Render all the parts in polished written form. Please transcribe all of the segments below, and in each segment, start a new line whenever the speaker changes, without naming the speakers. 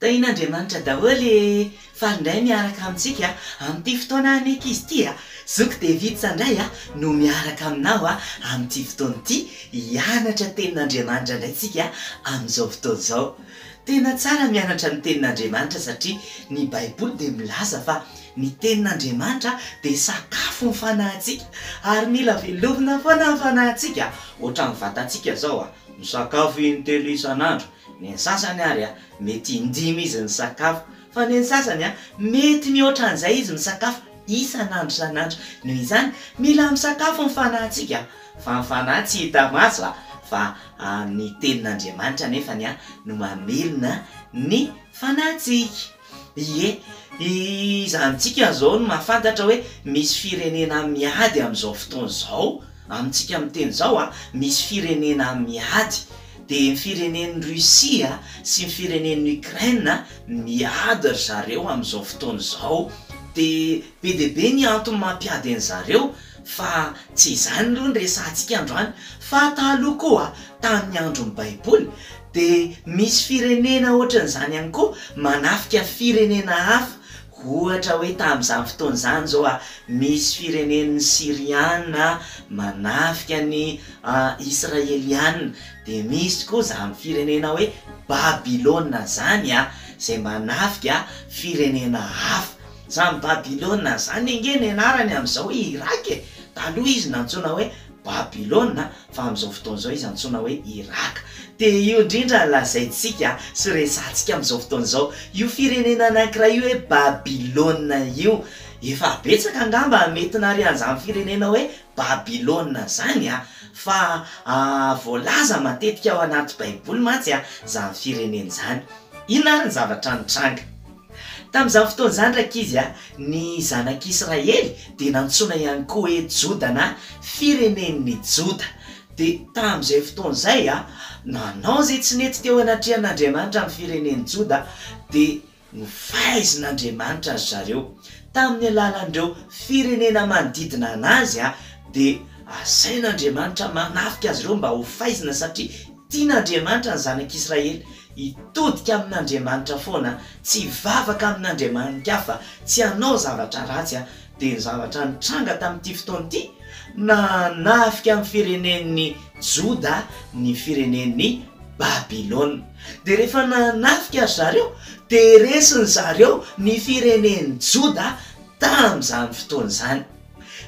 Tain'Andriamanitra daholo falindray miaraka amintsika amin'ity fotoana ankizy ity Zoky David Sandray no miaraka aminao amin'ity fotoana ity hianatra tenin'Andriamanitra indray tsika amin'izao fotoana izao. Tena tsara mianatra ny tenin'Andriamanitra satria ny Baiboly dia milaza fa ny tenin'Andriamanitra dia sakafo ny fanahintsika ary mila velovina foana ny fanahintsika. Ohatran'ny vatantsika zao misakafo intelo isan'andro. Ny sasany ary mety indimy izy ny sakafo, fa ny sasany mety mihoatra an'izay izy misakafo isan'andro isan'andro. Noho izany mila misakafo ny fanahintsika, fa ny fanahy tsy hita maso fa ny tenin'Andriamanitra nefany no mamelona ny fanahintsika. Ie, izantsika zao no mahafantatra hoe misy firenena miady amin'izao fotoana izao. Amintsika miteny zao misy firenena miady. Dia ny firenen'ny Russia sy ny firenen'ny Ukraine miady ry zareo amin'izao fotoana izao. Dia be dia be ny antony mampiady an'zareo fa tsy izany aloha ny resantsika androany, fa taloha koa tamin'ny andron'ny Baiboly dia misy firenena ohatran'izany ihany koa manafika firenena hafa. Ohatra hoe tamin'izany fotoana izany zao misy firenen'ny Syriana manafika ny Israeliana, dia misy koa izany firenena hoe Babilôna zany izay manafika firenena hafa. Izany Babilôna zany ange ny anarany amin'izao hoe Irak. Taloha izy nantsoina hoe Babilôna fa amin'izao fotoana izao izy antsoina hoe Irak. Dia io indrindra lazaintsika sy resantsika amin'izao fotoana izao. Io firenena anankiray io hoe Babilôna io, efa betsaka angamba mety narihan'izany firenena hoe Babilôna zany fa voalaza matetika ao anaty Baiboly mantsy izany firenena izany. Inona ary ny zavatra nitranga tamin'izany fotoana izany rakizy ny zanak'Israely dia nantsoina ihany koa hoe Joda na firenen'ny Joda. Dia tamin'izay fotoana izay nanao izay tsy nety teo anatrehan'Andriamanitra amin'ny firenen'ny Joda dia nofaizin'Andriamanitra ry zareo tamin'ny alalan'ireo firenena manodidina anazy dia asain'Andriamanitra manafika azy ireo mba ho faizina satria tian'Andriamanitra ny zanak'Israely hitodika amin'Andriamanitra foana, tsy hivavaka amin'Andriamanitra fa tsy hanao zavatra ratsy. Dia ny zavatra nitranga tamin'ity fotoana ity nanafika amin'ny firenen'ny Joda ny firenen'ny Babilôna. Dia rehefa nanafika zareo dia resiny zareo ny firenen'ny Joda tamin'izany fotoana izany.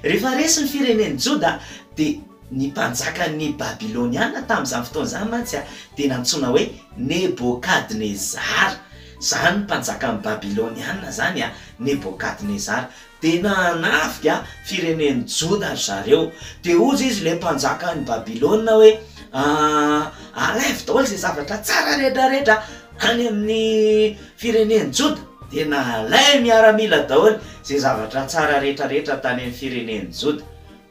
Rehefa resiny firenen'ny Joda dia ny mpanjakan'ny Babilôniana tamin'izany fotoana izany mantsy dia nantsoina hoe Nebokadnezara. Zany mpanjakan'ny Babilôniana zany Nebokadnezara. Dia nanafika firenen'ny Joda zareo. Dia ozy izy ilay mpanjakan'ny Babilôna hoe alaivo daholo izay zavatra tsara rehetrarehetra any amin'ny firenen'ny Joda. Dia nalay miaramila daholo izay zavatra tsara rehetrarehetra tany amin'ny firenen'ny Joda.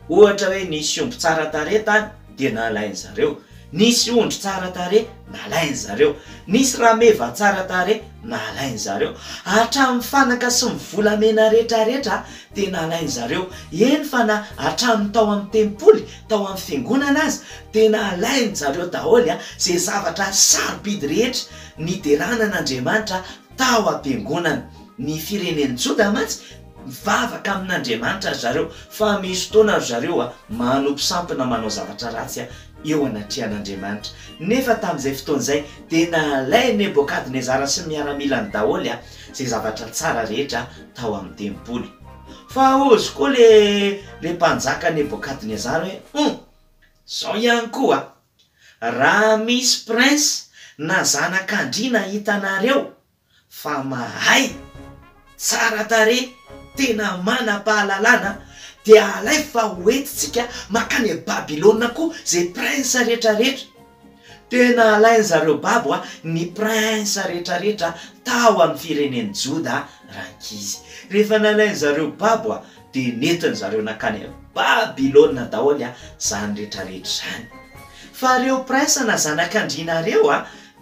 Ohatra hoe nisy omby tsara tarehy tany dia nalainy zareo, nisy ondry tsara tarehy nalainy zareo, nisy rameva tsara tarehy nalainy zareo, hatramin'ny fanaka sy ny volamena rehetrarehetra dia nalainy zareo. Eny fa na hatramin'ny tao amin'ny tempoly, tao amin'ny fiangonana azy dia nalainy zareo daholo izay zavatra sarobidy rehetra nideranan'Andriamanitra tao am-piangonana. Ny firenen'ny Joda mantsy mivavaka amin'Andriamanitra zareo, fa misy fotoana zareo manompo sampona manao zavatra ratsy eo anatrehan'Andriamanitra. Nefa tamin'izay fotoana izay dia nalay Nebokadnezara sy miaramilany daholo izay zavatra tsara rehetra tao amin'ny tempoly. Fa ozy koa le mpanjaka Nebokadnezara hoe zao ihany koa raha misy prince na zanak'andriana hitanareo fa mahay tsara tarehy tena manam-pahalalana dia alay fa hoentitsika makany Babilôna koa zay prince rehetrarehetra. Tena alainy zareo babo ny prince rehetrarehetra tao amin'ny firenen'ny Joda rankizy. Rehefa nalainy zareo babo dia netiny zareo nakany Babilôna daholo zany rehetrarehetra zany. Fa reo prince na zanak'andriana reo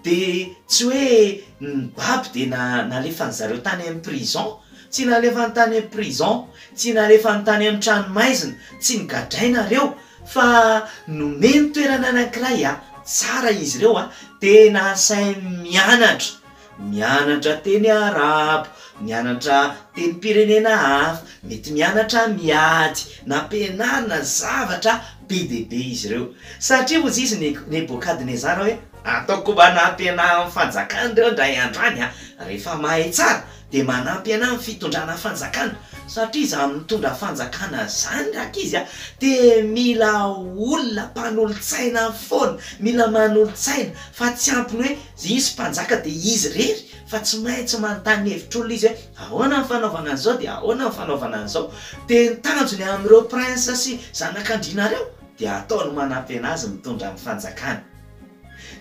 dia tsy hoe ny babo dia nalefany zareo tany amin'ny prison, tsy nalefany tany amin'ny prison, tsy nalefany tany amin'ny tranomaizina, tsy nigadraina reo, fa nomeny toerana anankiray tsara izy ireo dia nasainy mianatra mianatra teny arabo, mianatra teny pirenena hafa, mety mianatra miady na ampianarina zavatra be deaibe izy ireo satria ozy izy Nebokadnezara hoe ataoko manampy ana amin'ny fanjakana reo ndray androany rehefa mahay tsara de manampy ana amin'ny fitondrana fanjakana satria za mitondra fanjakana zany rakizy de mila olona mpanolo-tsaina foana, mila manolo-tsaina fa tsy ampiny hoe izy mpanjaka de izy rery fa tsy maintsy manontany hevitr'olona izy hoe ahoana ny fanaovana an'izao de ahoana ny fanaovana an'izao de nitanjony amin'ireo prince sy zanak'andrianareo de ataony manampy anazy mitondra amin'ny fanjakana.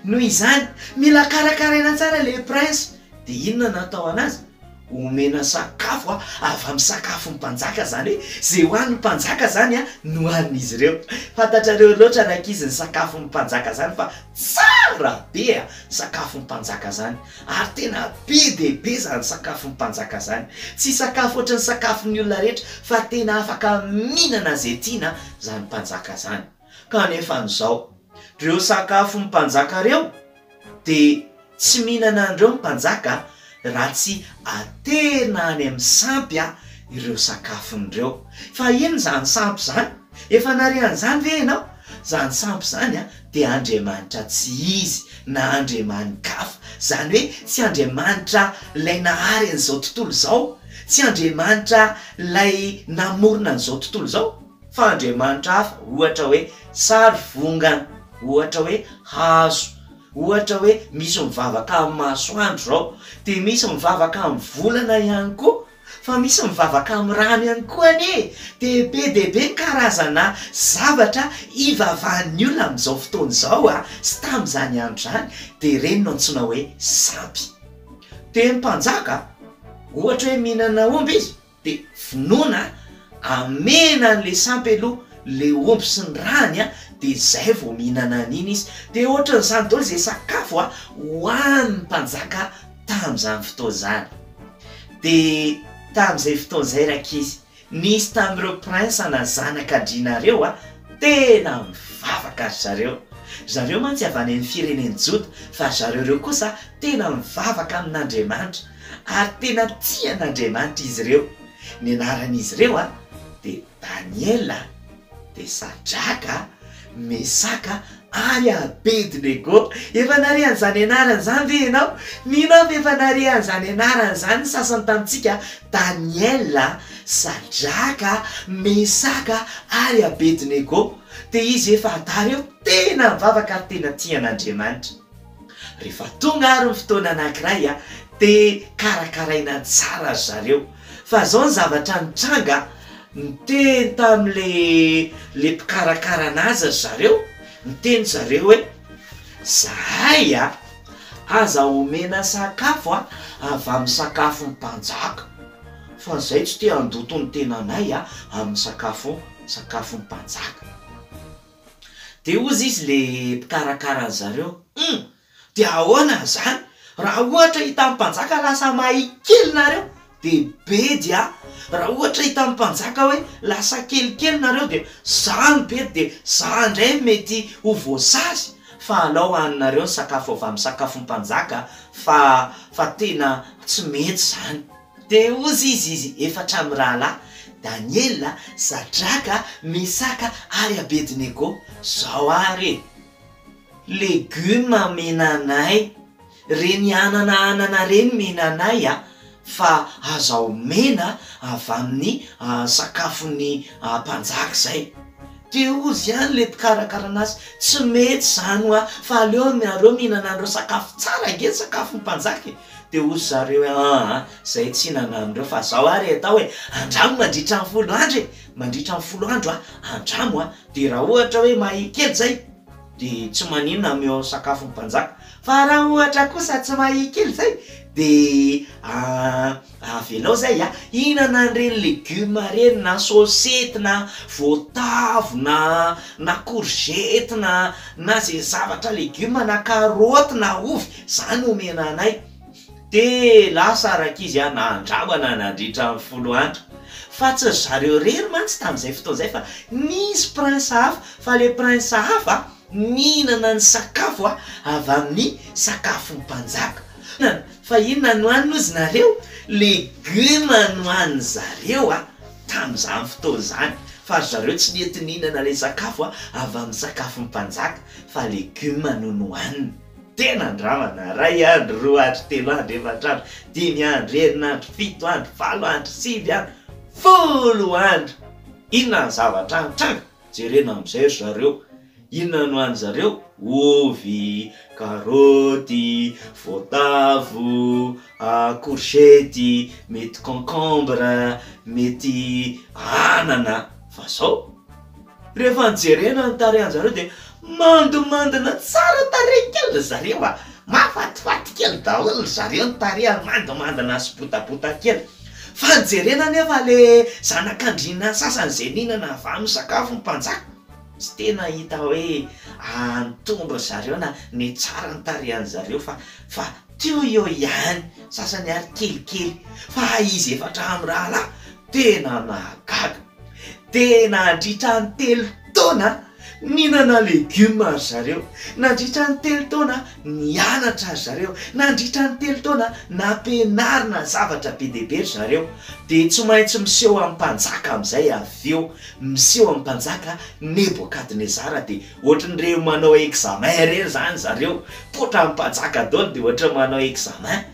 Noho izany mila karakaraina tsara le prince de inona natao anazy omena sakafo avy amin'ny sakafo ny mpanjaka zany hoe zay hoan'ny mpanjaka zany no hoanin'izy ireo. Fantatrareo loatra rakizy ny sakafo ny mpanjaka zany fa tsara be sakafo ny mpanjaka zany ary tena be deaibe zany sakafo ny mpanjaka zany, tsy sakafo ohatran'ny sakafon'ny olona rehetra fa tena afaka mihinana zay tiana zany mpanjaka zany. Kanefa n'izao reo sakafo ny mpanjaka reo de tsy mihinana andreo mpanjaka raha tsy atena any amin'ny sampy ireo sakafondreo. Fa ino zany sampy zany? Efa narehan'izany ve ianao? Zany sampy zany de Andriamanitra tsy izy na Andriamanin-kafa, zany hoe tsy Andriamanitra lay nahary an'izao tontolo zao, tsy Andriamanitra lay namorona an'izao tontolo zao, fa Andriamanitra hafa, ohatra hoe sary vongana, ohatra hoe hazo, ohatra hoe misy mivavaka amin'ny masoandro zao de misy mivavaka amin'ny volana ihany koa, fa misy mivavaka amin'ny rano ihany koa anie. De be deaibe karazana zavatra ivavahan'ny olona amin'izao fotoana izao sy tamin'izany andro zany de reny no antsoina hoe sampy. De mpanjaka ohatra hoe mihinana omby izy de finoana amena an'le sampy aloha le omby sy ny rany de zay vao mihinana an'iny izy de ohatran'izany daholo zay sakafo hoan'ny mpanjaka tamin'izany fotoana zany. De tamin'izay fotoana zay rakizy nisy tamin'ireo prince na zanak'andrianareo tena mivavaka zareo. Zareo mantsy avy any amin'ny fireneny Joda fa zareo kosa tena mivavaka amin'Andriamanitra ary tena tia an'Andriamanitra izy ireo. Ny anaran'izy ireo de Daniel, de Sadraka, Mesaka ary Abednego. Efa narehan'izany anarany zany ve ianao? Mino ve efa narehan'izany anarany zany sasany tamintsika? Daniel, Sadraka, Mesaka ary Abednego. De izy efa adareo tena mivavaka ary tena tia an'Andriamanitra. Rehefa tonga ary ny fotoana anankiray de karakaraina tsara zareo. Fa zao ny zavatra nitranga niteny tam'le mpikarakara anazy zareo, niteny zareo hoe zahay aza omena sakafo avy amin'ny sakafo ny mpanjaka fa zay tsy te handoto ny tenanay amin'ny sakafo ny mpanjaka. De ozy izy le mpikarakara zareo de ahoana zany raha ohatra hita amin'ny mpanjaka lasa mahay kely nareo de be dia raha ohatra hita amin'ny mpanjaka hoe lasa kelikely nareo de zany be de zany ndray mety ho voasazy fa alao haninareo ny sakafo avy amin'ny sakafo ny mpanjaka fa tena tsy mety zany. De ozy izy efatra amin'ny rahalahy Daniel, Sadraka, Mesaka ary Abednego. Zao ary legioma menanay, reny anana reny menanay fa aza omena avy amin'ny sakafony mpanjaka zay. De ozy ihany le mpikarakara anazy tsy mety zany fa aleo nareo mihinana andreo sakafo tsara nge sakafo ny mpanjaka. De ozy zareo zay tsy hinana andreo fa zao ary atao hoe andramo mandritra ny 10 andro mandritra ny 10 andro andramo de raha ohatra hoe mahay kely zay de tsy maninona ameo sakafo ny mpanjaka. Fa raha ohatra kosa tsy mahay kely zay de avelao zay hinana an'ireny legioma reny na sosety na voatavo na courgette na zay zavatra legioma na karoty na ovy zany omena anay. De lasa rakizy na andramo na nandritra ny 10 andro. Fa tsy zareo rery mantsy tamin'izay fotoana zay fa nisy prince hafa, fa le prince hafa mihinana ny sakafo avy amin'ny sakafo ny mpanjaka. fa inona no haniny ozy nareo legioma no hany zareo tamin'izany fotoana zany fa zareo tsy nentininana le sakafo avy amin'ny sakafo mpanjaka fa legioma no nohaniny tena andramana 2 andro 3 andro 4 andro 5 andro 6 andro 7 andro 8 andro 7 andro 10 andro inona ny zavatra antranga jerena amin'izay zareo inona no hany zareo ovy karoty voatavo courgette mety concombre mety anana fa zao rehefa nijerena ny tarehan'zareo de mandomandona tsara tarehy kely zareo mafatifaty kely daholo zareo ny tarehany mandomandona sy botabota kely fa nijerena nefa le zanak'andriana sasany zay ninana avy amin'ny sakafo mpanjaka tsy tena hita hoe antombo zareo na ny tsara ny tarehan'zareo fa teo eo ihany sasany ary kelikely fa izy efatra amin'ny rahalahy tena nahagaga tena andritra ny 3 taona ninana legioma zareo nandritra ny 3 taona nianatra zareo nandritra ny 3 taona nampianarina zavatra be dehibe zareo de tsy maintsy miseho amin'ny mpanjaka amin'izay avy eo miseho amin'ny mpanjaka Nebokadnezara de ohatran'ireo manao examen reny zany zareo potra amin'ny mpanjaka daholo de ohatra manao examen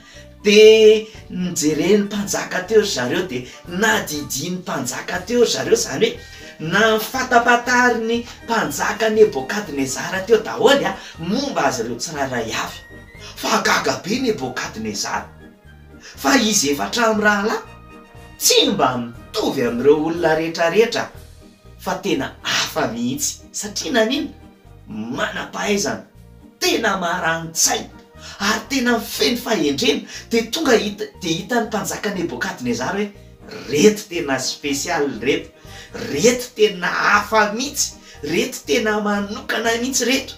de nijereny mpanjaka teo zareo de nadidiny mpanjaka teo zareo zany hoe na fatapatary ny mpanjaka Nebokadnezara teo daholo momba azy ireo tsiraray avy fa gaga be Nebokadnezara fa izy efatra amin'ny rahalahy tsy mba mitovy amin'ireo olona rehetrarehetra fa tena hafa mihitsy satria nanino manam-pahaizana tena maharani-tsaina ary tena feno fahendrena de tonga de hitan'ny mpanjaka Nebokadnezara hoe reto tena spesialy reto tena hafa mihitsy reto tena manokana mihitsy reto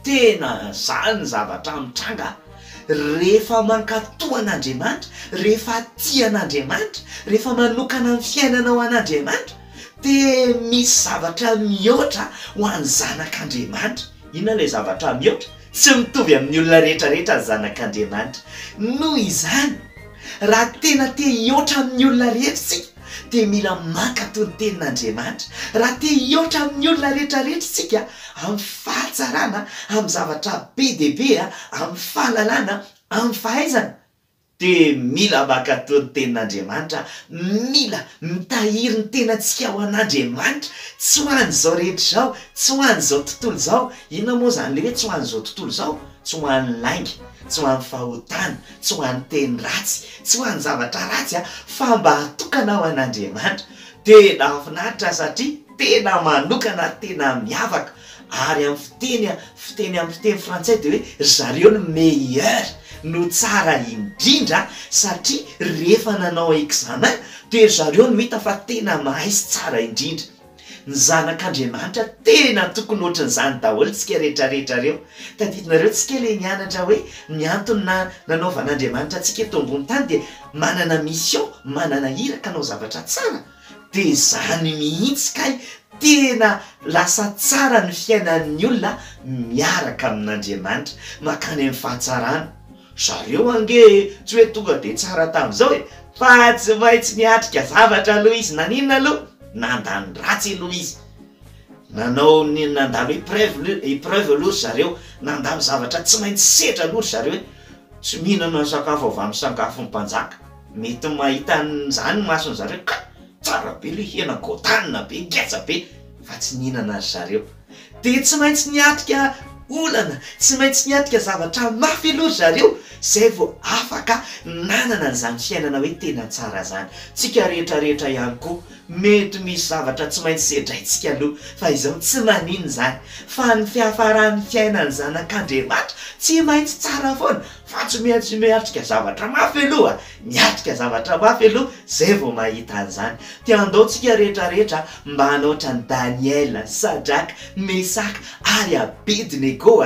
tena zany zavatra mitranga rehefa mankatohan'Andriamanitra rehefa tian'Andriamanitra rehefa manokana amin'ny fiainana ho an'Andriamanitra de misy zavatra mihoatra ho an'ny zanak'Andriamanitra inona le zavatra mihoatra tsy mitovy amin'ny olona rehetrarehetra ny zanak'Andriamanitra noho izany raha tena te hihoatra amin'ny olona rehetra sika de mila mankatoy ny tenin'Andriamanitra raha te hihoatra amin'ny olona rehetrarehetra sika amin'ny fahatsarana amin'ny zavatra be dehibe amin'ny fahalalana amin'ny fahaizana de mila mankatoy ny tenin'Andriamanitra mila mitahiry ny tenantsika ho an'Andriamanitra tsy ho an'izao rehetra zao tsy ho an'izao tontolo zao inona moa zany le hoe tsy ho an'izao tontolo zao tsy ho an'ny lainga tsy ho an'ny fahotana tsy ho an'ny teny ratsy tsy ho an'ny zavatra ratsy fa mba hatokana ho an'Andriamanitra tena mahafinaritra satria tena manokana tena miavaka ary amin'ny fiteny amin'ny fiteny frantsay de hoe zareo no meilleur no tsara indrindra satria rehefa nanao examen de zareo no hita fa tena mahay sy tsara indrindra ny zanak'Andriamanitra tena tokony ohatran'izany daholo tsika rehetrarehetra reo tadidinareo tsika le nianatra hoe miantony nanaovan'Andriamanitra tsika eto ambony tany de manana mission manana hira ka nao zavatra tsara de zany mihitsy kay tena lasa tsara ny fiainan'ny olona miaraka amin'Andriamanitra makany amin'ny fahatsarana zareo ange tsy hoe tonga de tsara tamin'izao fa tsy maintsy niatrika zavatra aloha izy naninona aloha nandany ratsy aloha izy nanao nandalo épreuve aloha zareo nandalo zavatra tsy maintsy setra aloha zareo tsy mihinana sakafo avy amin'ny sakafo mpanjaka mety mahita an'izany masony zareo ka tsara be le hena gotanina be ngeza be fa tsy nihinana azy zareo de tsy maintsy niatrika olana tsy maintsy niatrika zavatra mafy aloha zareo zay vao afaka nanana an'izany fiainana hoe tena tsara zany tsika rehetrarehetra ihany koa mety misy zavatra tsy maintsy sedraitsika aloha fa izao tsy manino zany fa ny fiafaran'ny fiainany zanak'Andriamanitra tsy maintsy tsara foana fa tsy maintsy miatrika zavatra mafy aloha miatrika zavatra mafy aloha zay vao mahita an'izany te andao tsika rehetrarehetra mba hanaotra ny Daniel, Sadraka, Mesaka ary Abednego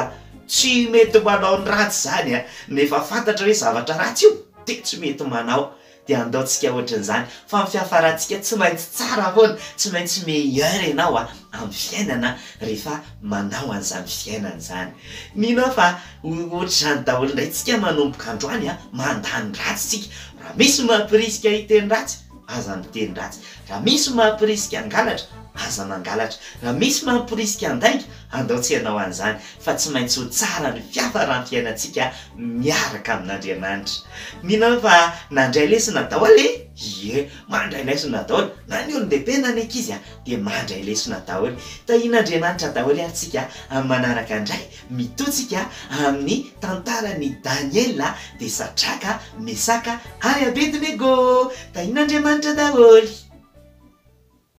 tsy mety manao ny ratsy zany nefa fantatra hoe zavatra ratsy io de tsy mety manao dia andaontsika ohatran'izany fa ny fiafarantsika tsy maintsy tsara foana tsy maintsy meilleur ianao amin'ny fiainana rehefa manao an'izany fiainana zany mino fa ohatr'izany daholo indraytsika manomboka androany mandany ratsy tsika raha misy mampirisika hiteny ratsy aza miteny ratsy raha misy mampirisika angalatra aza mangalatra raha misy mampirisika andainga andaotsy ianao an'izany fa tsy maintsy ho tsara ny fiafarany fiainantsika miaraka amin'Andriamanitra mino fa nandray lesona daholo ie mandray lesona daholo na ny olon-dehibe na ny ankizy dia mandray lesona daholo tahian'Andriamanitra daholo antsika amin'ny manaraka indray mitotsika amin'ny tantarany Daniela dia Sadraka Mesaka ary Abednego tahian'Andriamanitra daholo